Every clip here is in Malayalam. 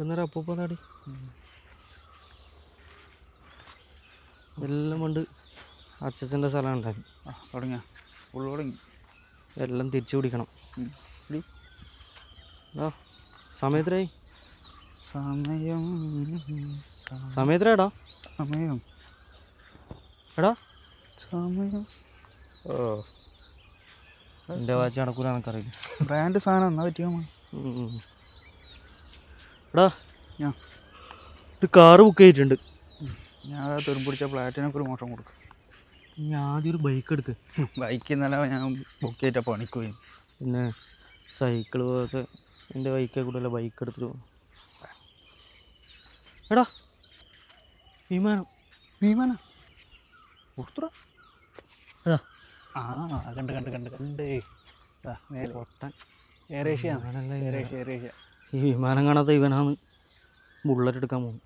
എന്നേരം അപ്പൂപ്പ നാടി എല്ലാം കൊണ്ട് അച്ഛൻ്റെ സ്ഥലം ഉണ്ടായിരുന്നു. തുടങ്ങിയ ഫുള്ള് തുടങ്ങി. എല്ലാം തിരിച്ചു പിടിക്കണം. സമയത്തിനായി സമയത്തിനാടാ സമയം എടാ സമയം. ഓ എൻ്റെ വാച്ച് നടക്കൂല എനിക്കറിയില്ല. ബ്രാൻഡ് സാധനം എന്നാ പറ്റിയോ? എടാ ഒരു കാറ് ബുക്ക് ചെയ്തിട്ടുണ്ട്. ഞാൻ തെറും പിടിച്ച ഫ്ലാറ്റിനൊക്കെ ഒരു മോശം കൊടുക്കും. ഞാൻ ആദ്യം ഒരു ബൈക്ക് എടുക്ക്. ബൈക്ക് ഇന്നലെ ഞാൻ ബുക്ക് ചെയ്തിട്ടാ പണിക്ക് പോയി. പിന്നെ സൈക്കിള് പോലത്തെ എൻ്റെ ബൈക്കെ കൂടെ ബൈക്ക് എടുത്തിട്ട് പോകും. എടാ വിമാനം വിമാനം കൊടുത്തുടാ. അതാ കണ്ട് കണ്ട് കണ്ട് കണ്ട് പൊട്ടൻ. എയറേഷ്യ എയറേഷ്യ എയറേഷ്യ. ഈ വിമാനം കാണാത്ത ഇവനാണ് ബുള്ളറ്റ് എടുക്കാൻ പോകും.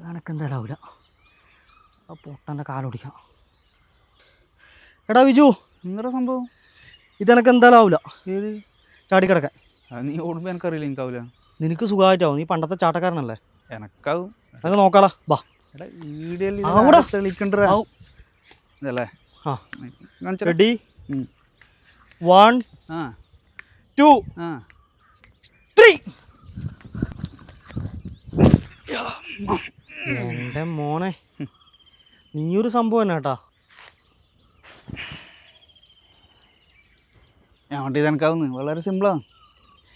എനക്കെന്തായാലും ആവില്ല. ആ പൊട്ടൻ്റെ കാലൊടിക്കാം. എടാ വിജു, നിങ്ങളുടെ സംഭവം ഇതെനക്ക് എന്തായാലും ആവില്ല. ഏത് ചാടിക്കിടക്കാൻ. അത് നീ ഓടുമ്പോൾ എനിക്കറിയില്ല. എനിക്കാവില്ല. നിനക്ക് സുഖമായിട്ടാവും. നീ പണ്ടത്തെ ചാട്ടക്കാരനല്ലേ. എനക്കാവും. നമുക്ക് നോക്കാളാ. ബാ എടാ വീഡിയോയിൽ തെളിക്കണ്ട ഇതല്ലേ. ആ റെഡി 1 2 3. എൻ്റെ മോനെ നീയൊരു സംഭവം തന്നെ കേട്ടാ. ഞാൻ വണ്ടി എനക്കാവുന്നു. വളരെ സിമ്പിളാണ്.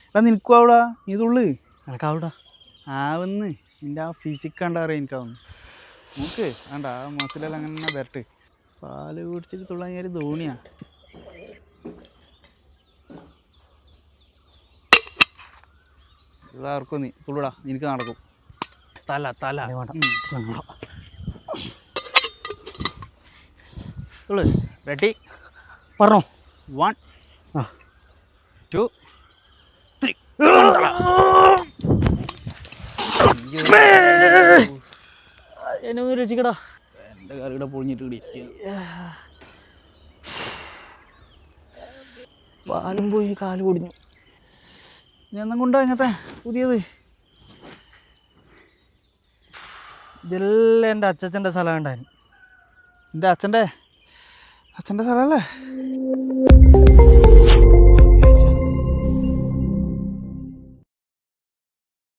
എടാ നിനക്കും ആവിടാ. നീ തുള്ളു. എനക്കാവിടാ ആവുന്ന്. നിൻ്റെ ആ ഫിസിക് കണ്ടാ അറിയാം എനിക്കാവുന്നു. നോക്ക് വേണ്ട ആ മസിലെല്ലാം അങ്ങനെ വരട്ട്. പാല് കുടിച്ചിട്ട് തുള്ളാൻ ഞാൻ ധോണിയാ. ഇതാർക്കും നീ തുള്ളുടാ. നിനക്ക് നടക്കും. തല തല തുള്ളു. റെഡി പറഞ്ഞോ. 1 2 3. എന്നെ ഒന്ന് രക്ഷിക്കടാ. എൻ്റെ കാലിവിടെ പൊളിഞ്ഞിട്ട് ഇരിക്കുക. പാലും പോയി കാല് പൊടിഞ്ഞു. ഇനി ഒന്നും കൊണ്ടോ ഇങ്ങനത്തെ പുതിയത്? ഇതെല്ലാം എൻ്റെ അച്ഛൻ്റെ സ്ഥലം ഉണ്ടായിരുന്നു. എൻ്റെ അച്ഛൻ്റെ സ്ഥലമല്ലേ?